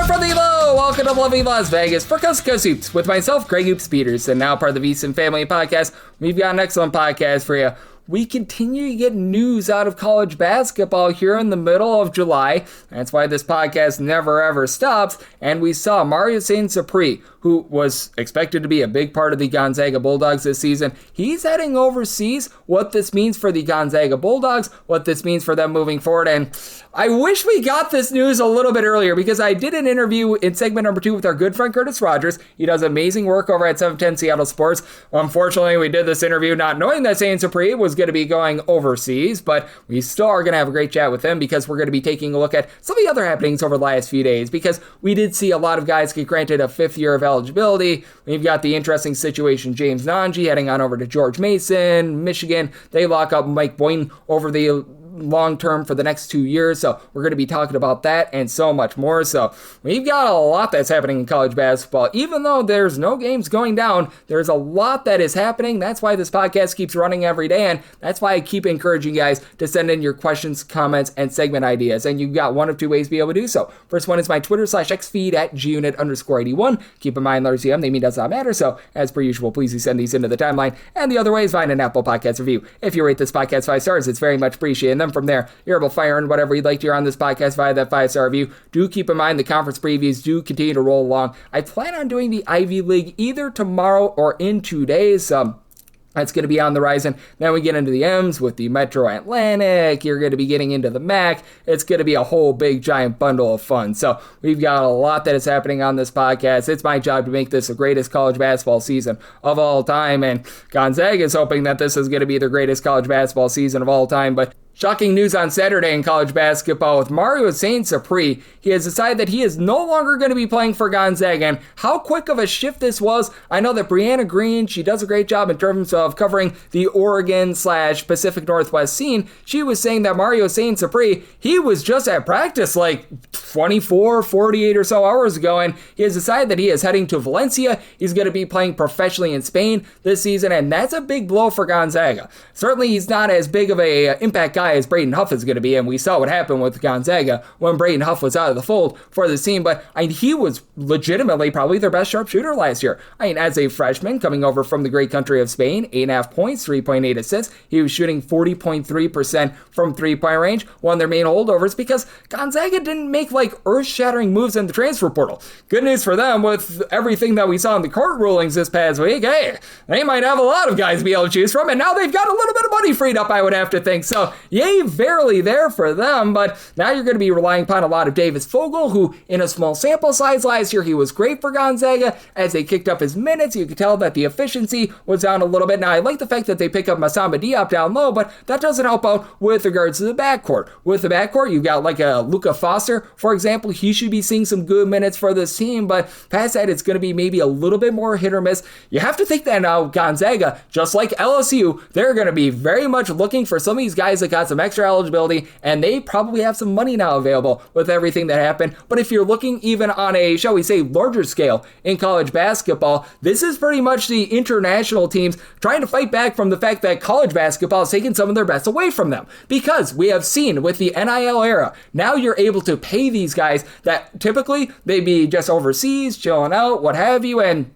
from the low, welcome to lovely Las Vegas for Coast to Coast Hoops with myself, Greg Hoops Peters, and now part of the VSiN Family Podcast. We've got an excellent podcast for you. We continue to get news out of college basketball here in the middle of July. That's why this podcast never ever stops. And we saw Mario Saint-Suprey, who was expected to be a big part of the Gonzaga Bulldogs this season. He's heading overseas. What this means for the Gonzaga Bulldogs, what this means for them moving forward. And I wish we got this news a little bit earlier because I did an interview in segment number 2 with our good friend Curtis Rogers. He does amazing work over at 710 Seattle Sports. Unfortunately, we did this interview not knowing that Saint-Suprey was going to be going overseas, but we still are going to have a great chat with him because we're going to be taking a look at some of the other happenings over the last few days because we did see a lot of guys get granted a 5th year of eligibility. We've got the interesting situation, James Nanji heading on over to George Mason, Michigan. They lock up Mike Boynton over the long term for the next 2 years, so we're going to be talking about that and so much more. So we've got a lot that's happening in college basketball. Even though there's no games going down, there's a lot that is happening. That's why this podcast keeps running every day, and that's why I keep encouraging you guys to send in your questions, comments, and segment ideas. And you've got one of 2 ways to be able to do so. First one is my Twitter/X feed at gunit_81. Keep in mind, letters UM, they mean does not matter. So as per usual, please do send these into the timeline. And the other way is find an Apple Podcast review. If you rate this podcast 5 stars, it's very much appreciated. And then from there, you're able to fire in whatever you'd like to hear on this podcast via that 5-star review. Do keep in mind the conference previews do continue to roll along. I plan on doing the Ivy League either tomorrow or in 2 days. That's going to be on the horizon. Then we get into the M's with the Metro Atlantic. You're going to be getting into the MAC. It's going to be a whole big giant bundle of fun. So we've got a lot that is happening on this podcast. It's my job to make this the greatest college basketball season of all time. And Gonzaga is hoping that this is going to be the greatest college basketball season of all time. But shocking news on Saturday in college basketball with Mario Saint-Suprey. He has decided that he is no longer going to be playing for Gonzaga. And how quick of a shift this was, I know that Brianna Green, she does a great job in terms of covering the Oregon/Pacific Northwest scene. She was saying that Mario Saint-Suprey, he was just at practice like 24, 48 or so hours ago, and he has decided that he is heading to Valencia. He's going to be playing professionally in Spain this season, and that's a big blow for Gonzaga. Certainly he's not as big of a impact guy as Braden Huff is going to be, and we saw what happened with Gonzaga when Braden Huff was out of the fold for the team, but he was legitimately probably their best sharpshooter last year. As a freshman coming over from the great country of Spain, 8.5 points, 3.8 assists, he was shooting 40.3% from three-point range. One of their main holdovers because Gonzaga didn't make like earth-shattering moves in the transfer portal. Good news for them with everything that we saw in the court rulings this past week. Hey, they might have a lot of guys to be able to choose from, and now they've got a little bit of money freed up, I would have to think. So yay, verily there for them, but now you're going to be relying upon a lot of Davis Fogel, who in a small sample size last year, he was great for Gonzaga. As they kicked up his minutes, you could tell that the efficiency was down a little bit. Now, I like the fact that they pick up Masamba Diop down low, but that doesn't help out with regards to the backcourt. With the backcourt, you've got like a Luka Foster, for example. He should be seeing some good minutes for this team, but past that, it's going to be maybe a little bit more hit or miss. You have to think that now Gonzaga, just like LSU, they're going to be very much looking for some of these guys that got some extra eligibility, and they probably have some money now available with everything that happened. But if you're looking even on a, shall we say, larger scale in college basketball, this is pretty much the international teams trying to fight back from the fact that college basketball has taken some of their best away from them. Because we have seen with the NIL era, now you're able to pay these guys that typically they'd be just overseas, chilling out, what have you, and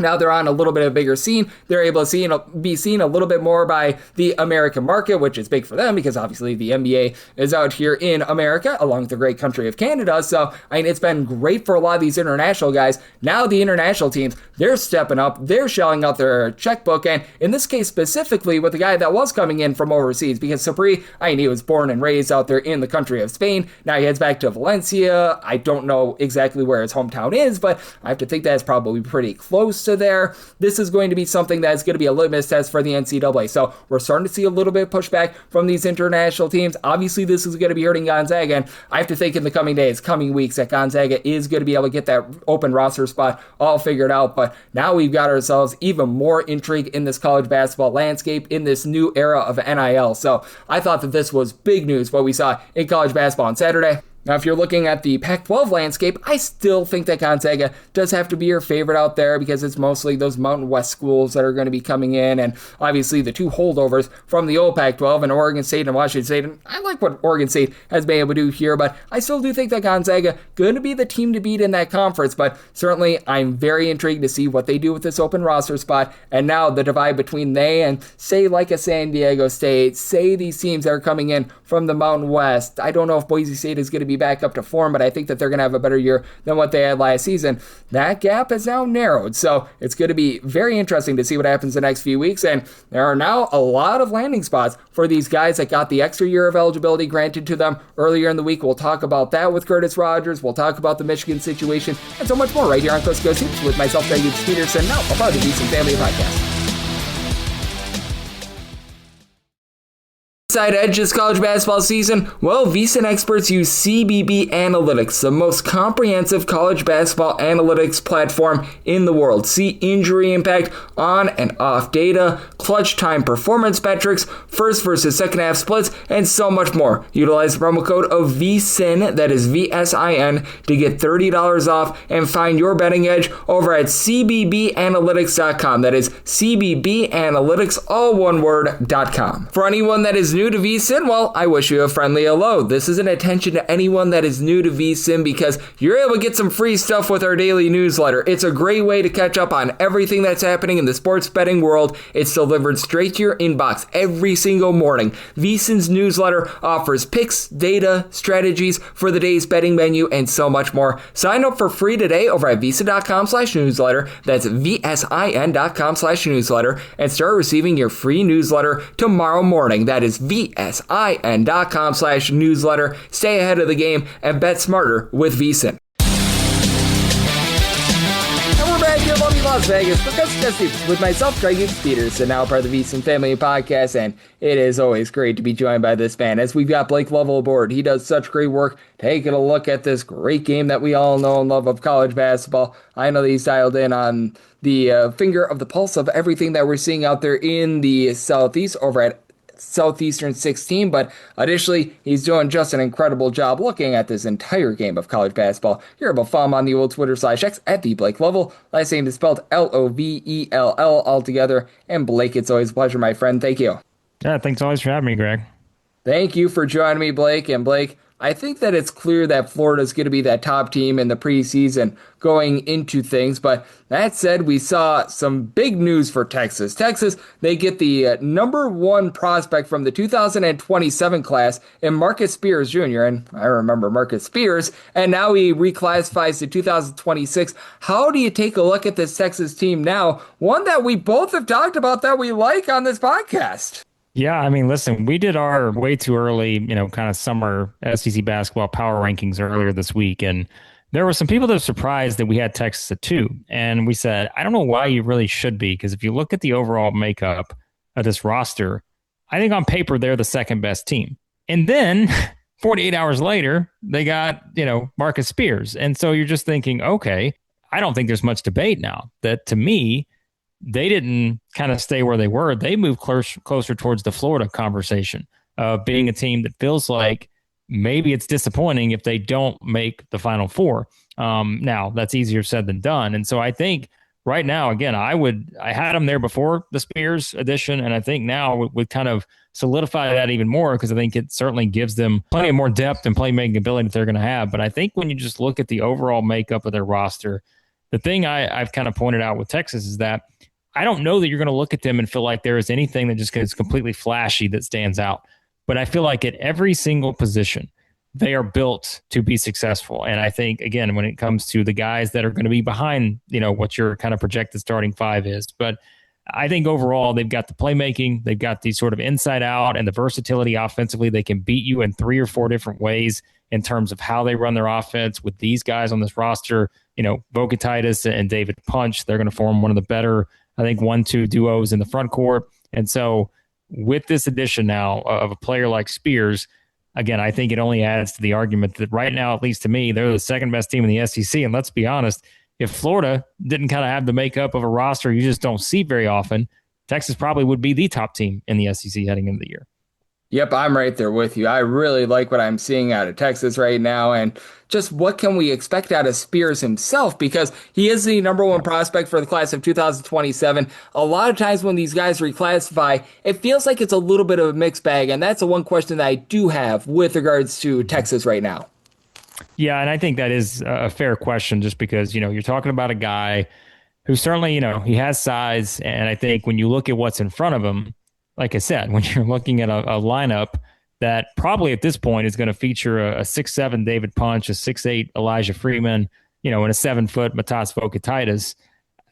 now they're on a little bit of a bigger scene. They're able to be seen a little bit more by the American market, which is big for them because obviously the NBA is out here in America along with the great country of Canada. So, it's been great for a lot of these international guys. Now the international teams, they're stepping up. They're shelling out their checkbook. And in this case specifically with the guy that was coming in from overseas because Suprey, he was born and raised out there in the country of Spain. Now he heads back to Valencia. I don't know exactly where his hometown is, but I have to think that's probably pretty close to there. This is going to be something that's going to be a litmus test for the NCAA. So we're starting to see a little bit of pushback from these international teams. Obviously, this is going to be hurting Gonzaga, and I have to think in the coming days, coming weeks, that Gonzaga is going to be able to get that open roster spot all figured out. But now we've got ourselves even more intrigue in this college basketball landscape in this new era of NIL. So I thought that this was big news, what we saw in college basketball on Saturday. Now, if you're looking at the Pac-12 landscape, I still think that Gonzaga does have to be your favorite out there because it's mostly those Mountain West schools that are going to be coming in, and obviously the two holdovers from the old Pac-12 and Oregon State and Washington State. And I like what Oregon State has been able to do here, but I still do think that Gonzaga going to be the team to beat in that conference. But certainly, I'm very intrigued to see what they do with this open roster spot, and now the divide between they and, say, like a San Diego State, say these teams that are coming in from the Mountain West. I don't know if Boise State is going to be back up to form, but I think that they're going to have a better year than what they had last season. That gap has now narrowed, so it's going to be very interesting to see what happens the next few weeks, and there are now a lot of landing spots for these guys that got the extra year of eligibility granted to them earlier in the week. We'll talk about that with Curtis Rogers. We'll talk about the Michigan situation and so much more right here on Coast to Coast Hoops with myself, Greg Peterson, now a part of the VSiN Family Podcast. Side edge this college basketball season? Well, VSiN experts use CBB Analytics, the most comprehensive college basketball analytics platform in the world. See injury impact, on and off data, clutch time performance metrics, first versus second half splits, and so much more. Utilize the promo code of VSiN, that is VSIN, to get $30 off and find your betting edge over at cbbanalytics.com. That is cbbanalytics, all one word.com. For anyone that is new to VSiN, well, I wish you a friendly hello. This is an attention to anyone that is new to VSiN because you're able to get some free stuff with our daily newsletter. It's a great way to catch up on everything that's happening in the sports betting world. It's delivered straight to your inbox every single morning. VSiN's newsletter offers picks, data, strategies for the day's betting menu, and so much more. Sign up for free today over at VSiN.com/newsletter. That's VSIN.com/newsletter, and start receiving your free newsletter tomorrow morning. That is VSIN.com/newsletter. Stay ahead of the game and bet smarter with VSiN. And we're back here in lovely Las Vegas for Coast to Coast Hoops with myself, Greg Peterson, now part of the VSiN Family Podcast, and it is always great to be joined by this man as we've got Blake Lovell aboard. He does such great work taking a look at this great game that we all know and love of college basketball. I know that he's dialed in on the finger of the pulse of everything that we're seeing out there in the Southeast over at Southeastern 16, but additionally, he's doing just an incredible job looking at this entire game of college basketball. You're able to follow him on the old Twitter/X at the Blake Lovell. Last name is spelled Lovell altogether. And Blake, it's always a pleasure, my friend. Thank you. Yeah, thanks always for having me, Greg. Thank you for joining me, Blake. And Blake, I think that it's clear that Florida is going to be that top team in the preseason going into things. But that said, we saw some big news for Texas. Texas, they get the number one prospect from the 2027 class in Marcus Spears Jr. And I remember Marcus Spears. And now he reclassifies to 2026. How do you take a look at this Texas team now? One that we both have talked about that we like on this podcast. Yeah, I mean, listen, we did our way too early, kind of summer SEC basketball power rankings earlier this week. And there were some people that were surprised that we had Texas at 2. And we said, I don't know why you really should be, because if you look at the overall makeup of this roster, I think on paper, they're the second best team. And then 48 hours later, they got, Marcus Spears. And so you're just thinking, okay, I don't think there's much debate now. That to me, they didn't kind of stay where they were. They moved closer towards the Florida conversation of being a team that feels like maybe it's disappointing if they don't make the Final Four. Now, that's easier said than done. And so I think right now, again, I had them there before the Spears edition, and I think now would kind of solidify that even more because I think it certainly gives them plenty of more depth and playmaking ability that they're going to have. But I think when you just look at the overall makeup of their roster, the thing I've kind of pointed out with Texas is that I don't know that you're going to look at them and feel like there is anything that just is completely flashy that stands out. But I feel like at every single position, they are built to be successful. And I think, again, when it comes to the guys that are going to be behind, what your kind of projected starting five is. But I think overall, they've got the playmaking, they've got the sort of inside out and the versatility offensively. They can beat you in 3 or 4 different ways in terms of how they run their offense with these guys on this roster. Vokatitis and David Punch, they're going to form one of the better, I think, 1-2 duos in the front court. And so with this addition now of a player like Spears, again, I think it only adds to the argument that right now, at least to me, they're the second best team in the SEC. And let's be honest, if Florida didn't kind of have the makeup of a roster you just don't see very often, Texas probably would be the top team in the SEC heading into the year. Yep, I'm right there with you. I really like what I'm seeing out of Texas right now. And just what can we expect out of Spears himself? Because he is the number one prospect for the class of 2027. A lot of times when these guys reclassify, it feels like it's a little bit of a mixed bag. And that's the one question that I do have with regards to Texas right now. Yeah, and I think that is a fair question just because, you're talking about a guy who certainly, he has size. And I think when you look at what's in front of him, like I said, when you're looking at a lineup that probably at this point is going to feature a 6'7" David Punch, a 6'8" Elijah Freeman, and a 7-foot Matas Vokatitis.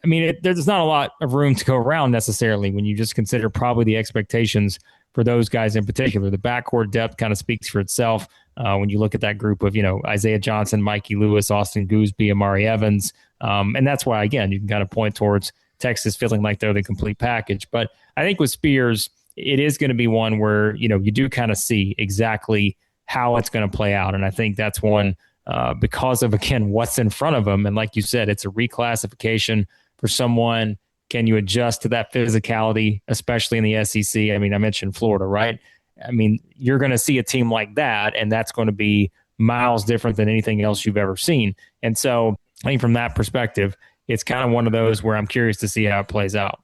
I mean, there's not a lot of room to go around necessarily when you just consider probably the expectations for those guys in particular. The backcourt depth kind of speaks for itself when you look at that group of, Isaiah Johnson, Mikey Lewis, Austin Gooseby, Amari Evans. And that's why, again, you can kind of point towards Texas feeling like they're the complete package. But I think with Spears, it is going to be one where, you do kind of see exactly how it's going to play out. And I think that's one because of, again, what's in front of them. And like you said, it's a reclassification for someone. Can you adjust to that physicality, especially in the SEC? I mean, I mentioned Florida, right? I mean, you're going to see a team like that, and that's going to be miles different than anything else you've ever seen. And so I think from that perspective, it's kind of one of those where I'm curious to see how it plays out.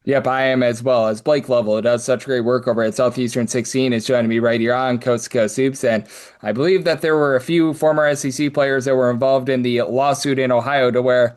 Yep, I am as well. As Blake Lovell, who does such great work over at Southeastern 16, is joining me right here on Coast to Coast Hoops. And I believe that there were a few former SEC players that were involved in the lawsuit in Ohio to where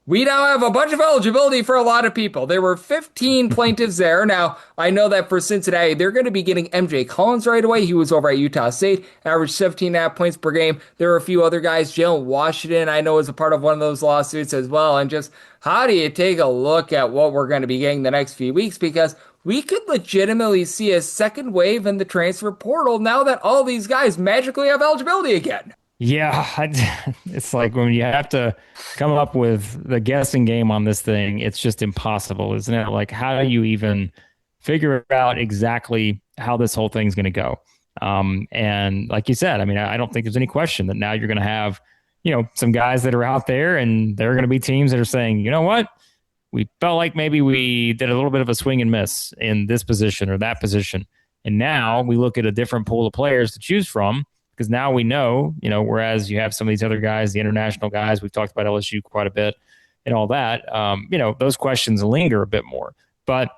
we now have a bunch of eligibility for a lot of people. There were 15 plaintiffs there. Now, I know that for Cincinnati, they're going to be getting MJ Collins right away. He was over at Utah State, averaged 17.5 points per game. There were a few other guys. Jalen Washington, I know, is a part of one of those lawsuits as well. And just how do you take a look at what we're going to be getting the next few weeks? Because we could legitimately see a second wave in the transfer portal now that all these guys magically have eligibility again. Yeah, it's like when you have to come up with the guessing game on this thing, it's just impossible, isn't it? Like, how do you even figure out exactly how this whole thing's going to go? And like you said, I mean, I don't think there's any question that now you're going to have, some guys that are out there, and there are going to be teams that are saying, you know what? We felt like maybe we did a little bit of a swing and miss in this position or that position. And now we look at a different pool of players to choose from. Because now we know, whereas you have some of these other guys, the international guys, we've talked about LSU quite a bit and all that, those questions linger a bit more. But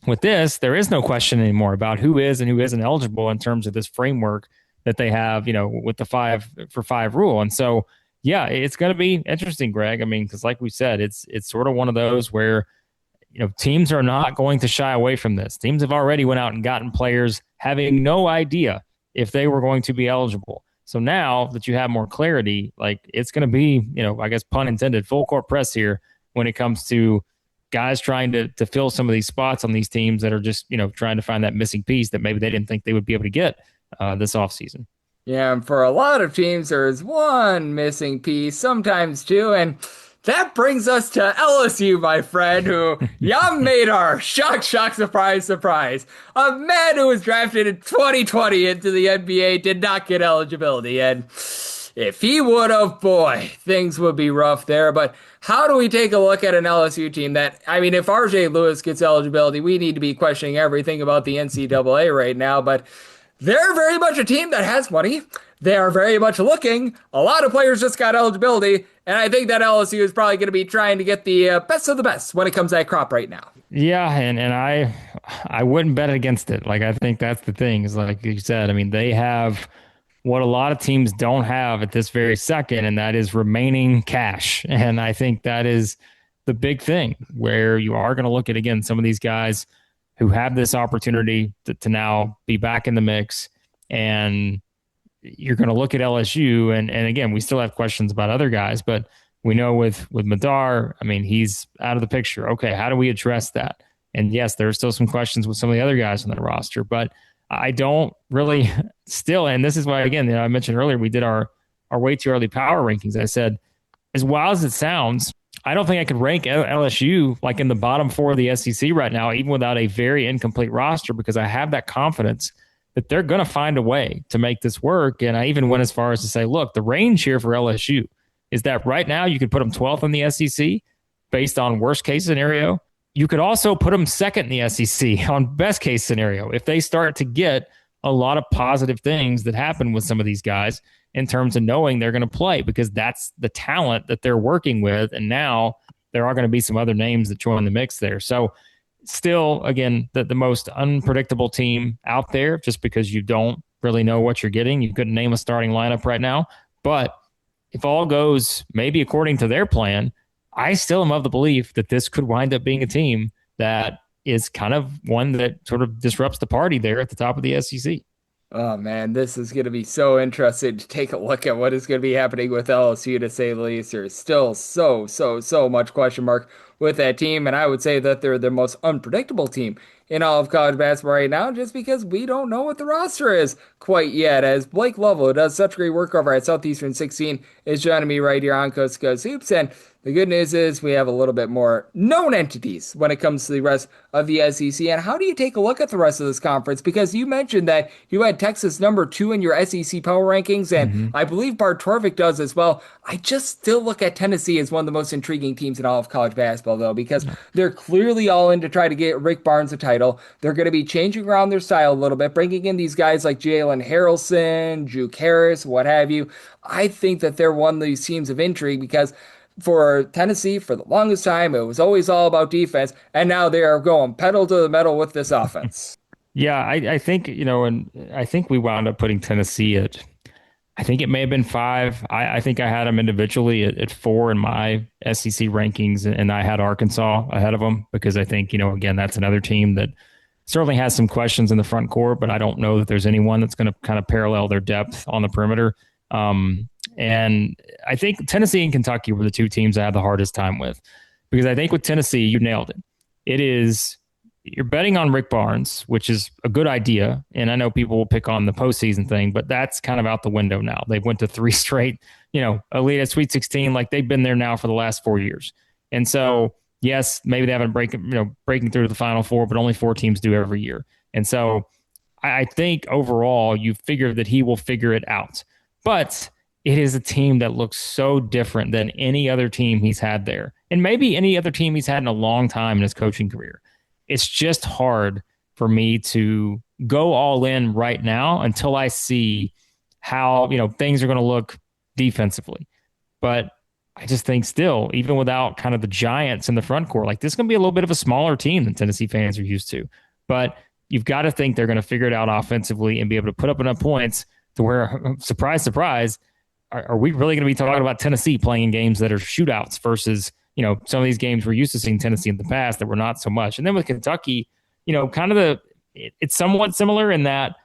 with this, there is no question anymore about who is and who isn't eligible in terms of this framework that they have, with the 5-for-5 rule. And so, yeah, it's going to be interesting, Greg. I mean, because like we said, it's sort of one of those where, teams are not going to shy away from this. Teams have already went out and gotten players having no idea if they were going to be eligible. So now that you have more clarity, like it's going to be, I guess pun intended, full court press here when it comes to guys trying to fill some of these spots on these teams that are just, trying to find that missing piece that maybe they didn't think they would be able to get this offseason. Yeah, and for a lot of teams, there's one missing piece, sometimes two, and that brings us to LSU, my friend, who Yam Madar, shock, surprise, surprise. A man who was drafted in 2020 into the NBA did not get eligibility. And if he would have, boy, things would be rough there. But how do we take a look at an LSU team that, I mean, if RJ Lewis gets eligibility, we need to be questioning everything about the NCAA right now. But they're very much a team that has money. They are very much looking. A lot of players just got eligibility, and I think that LSU is probably going to be trying to get the best of the best when it comes to that crop right now. Yeah, and I wouldn't bet against it. Like, I think that's the thing, is like you said, I mean, they have what a lot of teams don't have at this very second, and that is remaining cash. And I think that is the big thing, where you are going to look at, again, some of these guys who have this opportunity to now be back in the mix, and you're going to look at LSU, and again, we still have questions about other guys, but we know with Madar, I mean, he's out of the picture. Okay, how do we address that? And yes, there are still some questions with some of the other guys on the roster, but I don't really still, and this is why, again, I mentioned earlier, we did our way too early power rankings. I said, as wild as it sounds, I don't think I could rank LSU like in the bottom 4 of the SEC right now, even without a very incomplete roster, because I have that confidence that they're going to find a way to make this work. And I even went as far as to say, look, the range here for LSU is that right now you could put them 12th in the SEC based on worst case scenario, you could also put them second in the SEC on best case scenario if they start to get a lot of positive things that happen with some of these guys in terms of knowing they're going to play, because that's the talent that they're working with. And now there are going to be some other names that join the mix there. So still, again, the most unpredictable team out there, just because you don't really know what you're getting. You couldn't name a starting lineup right now. But if all goes maybe according to their plan, I still am of the belief that this could wind up being a team that is kind of one that sort of disrupts the party there at the top of the SEC. Oh man, this is going to be so interesting to take a look at what is going to be happening with LSU, to say the least. There's still so much question mark with that team, and I would say that they're the most unpredictable team in all of college basketball right now, just because we don't know what the roster is quite yet. As Blake Lovell, who does such great work over at Southeastern 16, is joining me right here on Coast to Coast Hoops, and the good news is we have a little bit more known entities when it comes to the rest of the SEC. And how do you take a look at the rest of this conference? Because you mentioned that you had Texas #2 in your SEC power rankings, and I believe Bart Torvik does as well. I just still look at Tennessee as one of the most intriguing teams in all of college basketball, though, because they're clearly all in to try to get Rick Barnes a title. They're going to be changing around their style a little bit, bringing in these guys like Jalen Harrelson, Juke Harris, what have you. I think that they're one of these teams of intrigue, because for Tennessee, for the longest time, it was always all about defense, and now they are going pedal to the metal with this offense. Yeah, I think, and I think we wound up putting Tennessee at, I think it may have been 5. I think I had them individually at 4 in my SEC rankings, and I had Arkansas ahead of them because I think, again, that's another team that certainly has some questions in the front court, but I don't know that there's anyone that's going to kind of parallel their depth on the perimeter. And I think Tennessee and Kentucky were the two teams I had the hardest time with, because I think with Tennessee, you nailed it. It is, you're betting on Rick Barnes, which is a good idea. And I know people will pick on the postseason thing, but that's kind of out the window now. They went to 3 straight, Elite Sweet 16. Like, they've been there now for the last 4 years. And so, yes, maybe they haven't breaking through to the Final Four, but only 4 teams do every year. And so I think overall you figure that he will figure it out. But it is a team that looks so different than any other team he's had there, and maybe any other team he's had in a long time in his coaching career. It's just hard for me to go all in right now until I see how, things are going to look defensively. But I just think still, even without kind of the giants in the front court, like, this is going to be a little bit of a smaller team than Tennessee fans are used to. But you've got to think they're going to figure it out offensively and be able to put up enough points to where, surprise, surprise, are we really going to be talking about Tennessee playing in games that are shootouts versus, some of these games we're used to seeing Tennessee in the past that were not so much. And then with Kentucky, it's somewhat similar in that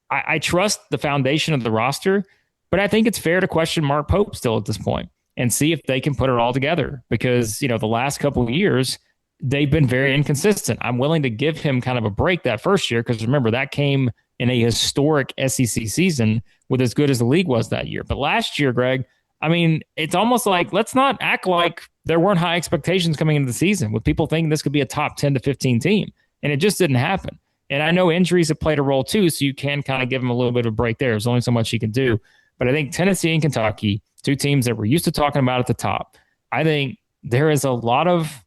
I trust the foundation of the roster, but I think it's fair to question Mark Pope still at this point and see if they can put it all together, because, the last couple of years, they've been very inconsistent. I'm willing to give him kind of a break that first year, because remember, that came in a historic SEC season with as good as the league was that year. But last year, Greg, it's almost like, let's not act like there weren't high expectations coming into the season with people thinking this could be a top 10 to 15 team. And it just didn't happen. And I know injuries have played a role too, so you can kind of give him a little bit of a break there. There's only so much he can do. But I think Tennessee and Kentucky, 2 teams that we're used to talking about at the top, I think there is a lot of,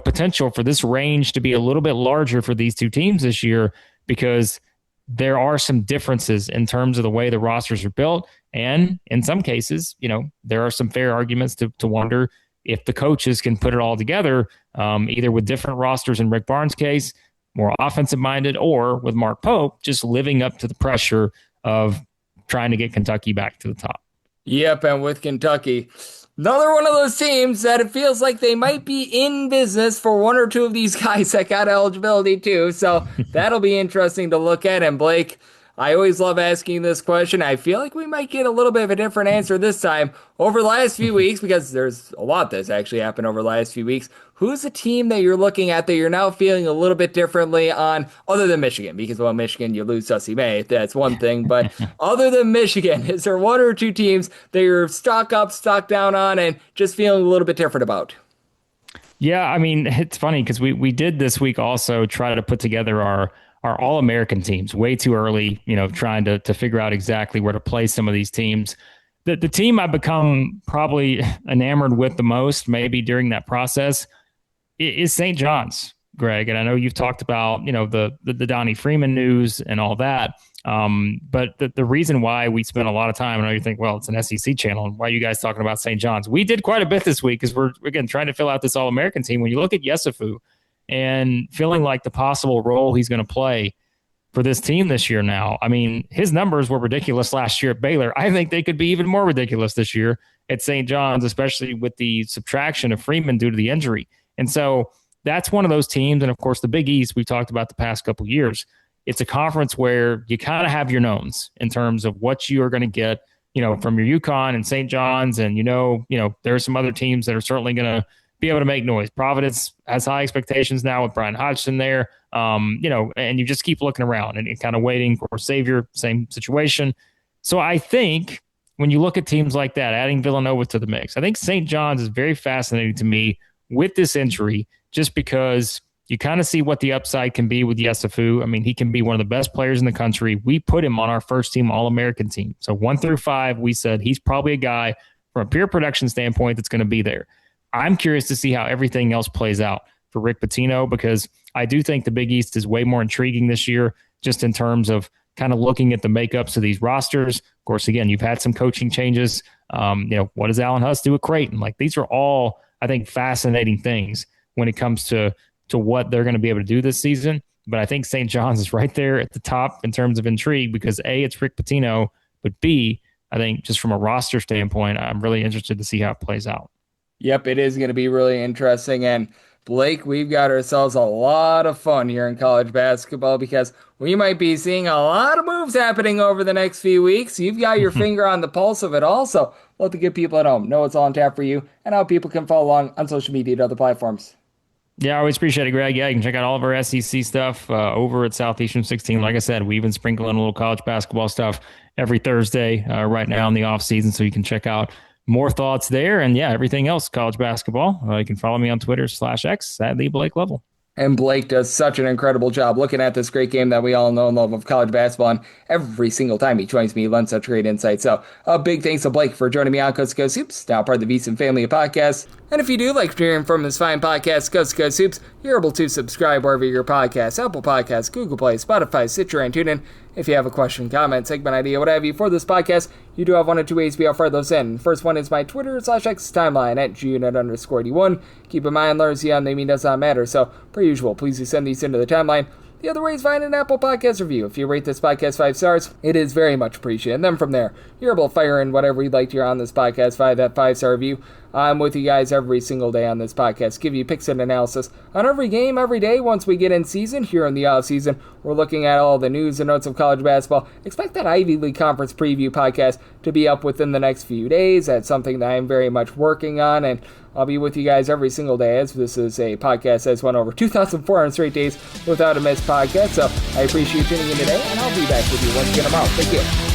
potential for this range to be a little bit larger for these 2 teams this year, because there are some differences in terms of the way the rosters are built. And in some cases, there are some fair arguments to wonder if the coaches can put it all together, either with different rosters in Rick Barnes' case, more offensive minded, or with Mark Pope just living up to the pressure of trying to get Kentucky back to the top. Yep, and with Kentucky, another one of those teams that it feels like they might be in business for 1 or 2 of these guys that got eligibility too. So that'll be interesting to look at. And Blake, I always love asking this question. I feel like we might get a little bit of a different answer this time over the last few weeks, because there's a lot that's actually happened over the last few weeks. Who's the team that you're looking at that you're now feeling a little bit differently on, other than Michigan? Because, well, Michigan, you lose Sussie May. That's one thing. But other than Michigan, is there 1 or 2 teams that you're stock up, stock down on, and just feeling a little bit different about? Yeah, it's funny because we did this week also try to put together our All-American teams way too early, trying to figure out exactly where to play some of these teams. The team I've become probably enamored with the most, maybe during that process, is St. John's. Greg, and I know you've talked about, the Donnie Freeman news and all that. But the reason why we spent a lot of time, I know you think, well, it's an SEC channel, and why are you guys talking about St. John's? We did quite a bit this week because we're, again, trying to fill out this All-American team. When you look at Yesufu and feeling like the possible role he's going to play for this team this year now, I mean, his numbers were ridiculous last year at Baylor. I think they could be even more ridiculous this year at St. John's, especially with the subtraction of Freeman due to the injury. And so that's one of those teams. And of course, the Big East, we've talked about the past couple of years. It's a conference where you kind of have your knowns in terms of what you are going to get, from your UConn and St. John's. And, there are some other teams that are certainly going to be able to make noise. Providence has high expectations now with Brian Hodgson there, and you just keep looking around and kind of waiting for Xavier, same situation. So I think when you look at teams like that, adding Villanova to the mix, I think St. John's is very fascinating to me with this injury, just because you kind of see what the upside can be with Yesufu. I mean, he can be one of the best players in the country. We put him on our first team All-American team. So 1 through 5, we said he's probably a guy from a pure production standpoint that's going to be there. I'm curious to see how everything else plays out for Rick Pitino, because I do think the Big East is way more intriguing this year, just in terms of kind of looking at the makeups of these rosters. Of course, again, you've had some coaching changes. What does Alan Huss do at Creighton? Like, these are all, I think, fascinating things when it comes to what they're going to be able to do this season. But I think St. John's is right there at the top in terms of intrigue, because A, it's Rick Pitino, but B, I think just from a roster standpoint, I'm really interested to see how it plays out. Yep, it is going to be really interesting. And Blake, we've got ourselves a lot of fun here in college basketball, because we might be seeing a lot of moves happening over the next few weeks. You've got your finger on the pulse of it all. So let the good people at home know what's all on tap for you and how people can follow along on social media and other platforms. Yeah, I always appreciate it, Greg. Yeah, you can check out all of our SEC stuff over at Southeastern 16. Like I said, we even sprinkle in a little college basketball stuff every Thursday right now in the off season, so you can check out more thoughts there. And yeah, everything else college basketball. You can follow me on Twitter /X at @TheBlakeLevel. And Blake does such an incredible job looking at this great game that we all know and love of college basketball. And every single time he joins me, he lends such great insight. So a big thanks to Blake for joining me on Coast to Coast Hoops, now part of the VSiN family of podcasts. And if you do like hearing from this fine podcast, Coast to Coast Hoops, you're able to subscribe wherever your podcasts, Apple Podcasts, Google Play, Spotify, Stitcher, and TuneIn. If you have a question, comment, segment idea, what have you for this podcast, you do have one or two ways we offer those in. First one is my Twitter /X timeline at @GUnit_D1. Keep in mind, letters on the does not matter, so per usual, please do send these into the timeline. The other way is find an Apple Podcast review. If you rate this podcast 5 stars, it is very much appreciated. And then from there, you're able to fire in whatever you'd like to hear on this podcast via that 5-star review. I'm with you guys every single day on this podcast, give you picks and analysis on every game, every day. Once we get in season, here in the off season, we're looking at all the news and notes of college basketball. Expect that Ivy League Conference preview podcast to be up within the next few days. That's something that I'm very much working on, and I'll be with you guys every single day, as this is a podcast that's went over 2,400 straight days without a missed podcast. So I appreciate you tuning in today, and I'll be back with you once again tomorrow. Take care.